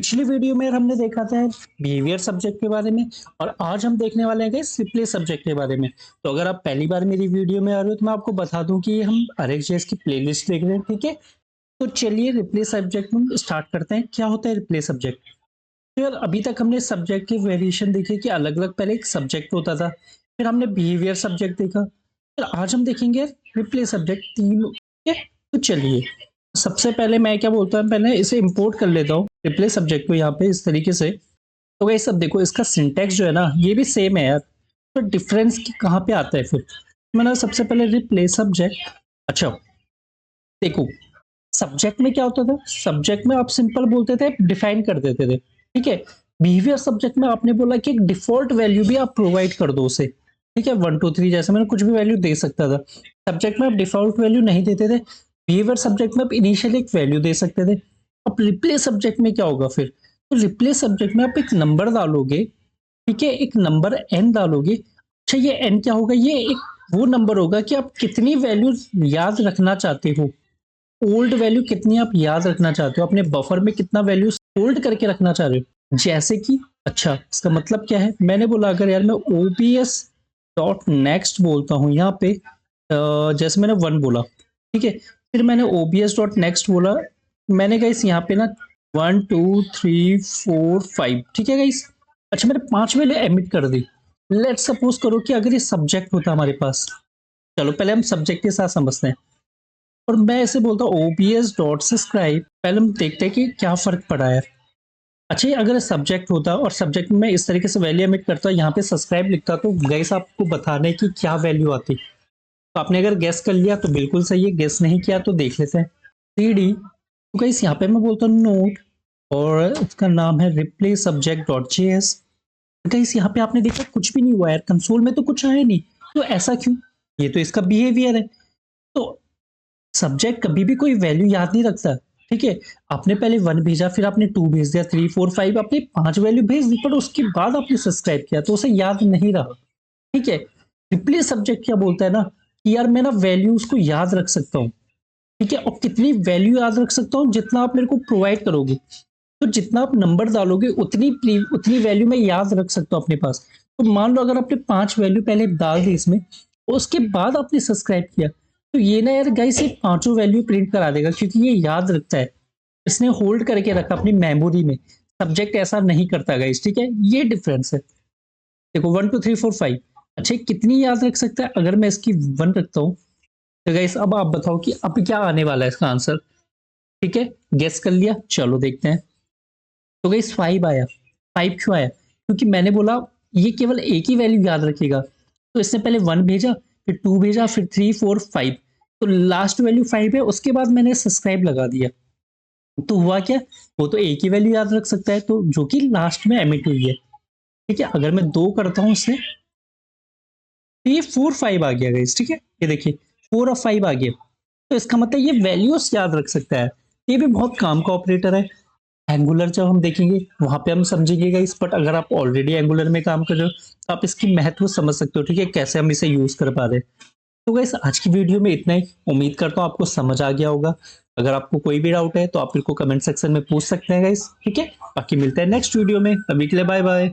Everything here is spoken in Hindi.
पिछली वीडियो में हमने देखा था बिहेवियर सब्जेक्ट के बारे में और आज हम देखने वाले हैं रिप्लेस सब्जेक्ट के बारे में। तो अगर आप पहली बार मेरी वीडियो में आ रहे हो तो मैं आपको बता दूं कि हम RxJS की प्लेलिस्ट देख रहे हैं, ठीक है। तो चलिए रिप्लेस सब्जेक्ट में स्टार्ट करते हैं। क्या होता है रिप्लेस सब्जेक्ट? तो यार अभी तक हमने सब्जेक्ट के वेरिएशन देखे कि अलग अलग, पहले एक सब्जेक्ट होता था, फिर हमने बिहेवियर सब्जेक्ट देखा, फिर आज हम देखेंगे रिप्लेस सब्जेक्ट तीन, ठीक है। तो चलिए सबसे पहले मैं क्या बोलता हूँ, पहले इसे इंपोर्ट कर लेता हूँ रिप्लेस सब्जेक्ट को यहाँ पे इस तरीके से। तो वही सब देखो, इसका सिंटैक्स जो है ना ये भी सेम है यार, तो डिफरेंस कहाँ पे आता है फिर? मैंने सबसे पहले रिप्लेस सब्जेक्ट। अच्छा देखो, सब्जेक्ट में क्या होता था, सब्जेक्ट में आप सिंपल बोलते थे, डिफाइन कर देते थे, ठीक है। बिहेवियर सब्जेक्ट में आपने बोला कि एक डिफॉल्ट वैल्यू भी आप प्रोवाइड कर दो उसे, ठीक है, 1 2 3 जैसे मैंने कुछ भी वैल्यू दे सकता था। सब्जेक्ट में आप डिफॉल्ट वैल्यू नहीं देते थे, बिहेवियर सब्जेक्ट में आप इनिशियल एक वैल्यू दे सकते थे। अब रिप्लेस सब्जेक्ट में क्या होगा फिर? तो रिप्लेस सब्जेक्ट में आप एक नंबर डालोगे, ठीक है, एक नंबर n डालोगे। अच्छा ये n क्या होगा? ये एक वो नंबर होगा कि आप कितनी वैल्यू याद रखना चाहते हो, ओल्ड वैल्यू कितनी आप याद रखना चाहते हो, अपने बफर में कितना वैल्यू होल्ड करके रखना चाह रहे हो। जैसे कि अच्छा इसका मतलब क्या है, मैंने बोला अगर यार मैं obs डॉट नेक्स्ट बोलता हूँ यहाँ पे, जैसे मैंने 1 बोला, ठीक है, फिर मैंने obs डॉट नेक्स्ट बोला, मैंने गाइस यहाँ पे ना 1 2 3 4 5, ठीक है गाइस। अच्छा मैंने 5 वैल्यू एमिट कर दी। लेट सपोज करो कि अगर ये सब्जेक्ट होता हमारे पास, चलो पहले हम सब्जेक्ट के साथ समझते हैं, और मैं ऐसे बोलता हूँ ओबीएस डॉट सब्सक्राइब, पहले हम देखते हैं कि क्या फर्क पड़ा है। अच्छा ये अगर सब्जेक्ट होता और सब्जेक्ट में मैं इस तरीके से वैल्यू एमिट करता, यहाँ पे सब्सक्राइब लिखता, तो गाइस आपको बताने की क्या वैल्यू आती। तो आपने अगर गेस कर लिया तो बिल्कुल सही है, गेस नहीं किया तो देख लेते हैं। CD, तो गाइस यहाँ पे मैं बोलता हूँ नोट, और उसका नाम है replace subject dot JS. Guys यहाँ पे आपने देखा कुछ भी नहीं हुआ यार, कंसोल में तो कुछ आया नहीं, तो ऐसा क्यों? ये तो इसका बिहेवियर है। तो सब्जेक्ट कभी भी कोई वैल्यू याद नहीं रखता, ठीक है। आपने पहले 1 भेजा, फिर आपने 2 भेज दिया, 3 4 5, आपने 5 वैल्यू भेज दी, पर उसके बाद आपने सब्सक्राइब किया तो उसे याद नहीं रहा, ठीक है। रिप्लेस सब्जेक्ट क्या बोलता है ना कि यार मैं ना वैल्यू उसको याद रख सकता हूँ, ठीक है, और कितनी वैल्यू याद रख सकता हूँ, जितना आप मेरे को प्रोवाइड करोगे। तो जितना आप नंबर डालोगे उतनी वैल्यू मैं याद रख सकता हूँ अपने पास। तो मान लो अगर आपने 5 वैल्यू पहले डाल दी इसमें, उसके बाद आपने सब्सक्राइब किया, तो ये ना यार गाइस ये पांचों वैल्यू प्रिंट करा देगा, क्योंकि ये याद रखता है, इसने होल्ड करके रखा अपनी मेमोरी में। सब्जेक्ट ऐसा नहीं करता गाइस, ठीक है, ये डिफरेंस है। देखो 1 2 3 4 5, अच्छा कितनी याद रख सकता है? अगर मैं इसकी 1 रखता हूँ, तो गाइस अब आप बताओ कि अब क्या आने वाला है इसका आंसर, ठीक है। गेस कर लिया, चलो देखते हैं। तो गाइस 5 आया। 5 क्यों आया? क्योंकि मैंने बोला ये केवल एक ही वैल्यू याद रखेगा, तो इसने पहले 1 भेजा, फिर 2 भेजा, फिर 3 4 5, तो लास्ट वैल्यू 5 है, उसके बाद मैंने सब्सक्राइब लगा दिया। तो हुआ क्या, वो तो एक ही वैल्यू याद रख सकता है, तो जो कि लास्ट में एमिट हुई है, ठीक है। अगर मैं 2 करता हूँ इससे, तो ये 4 5 आ गया गाइस, ठीक है, ये देखिए 4 और 5 आ गया। तो इसका मतलब ये वैल्यूज याद रख सकता है। ये भी बहुत काम का ऑपरेटर है। एंगुलर जब हम देखेंगे वहां पे हम समझेंगे इस, बट अगर आप ऑलरेडी एंगुलर में काम कर रहे हो तो आप इसकी महत्व समझ सकते हो, ठीक है, कैसे हम इसे यूज कर पा रहे हैं। तो गाइस आज की वीडियो में इतना ही, उम्मीद करता हूँ आपको समझ आ गया होगा। अगर आपको कोई भी डाउट है तो आप मेरे को कमेंट सेक्शन में पूछ सकते हैं गाइस, ठीक है। बाकी मिलते हैं नेक्स्ट वीडियो में, अभी के लिए बाय बाय।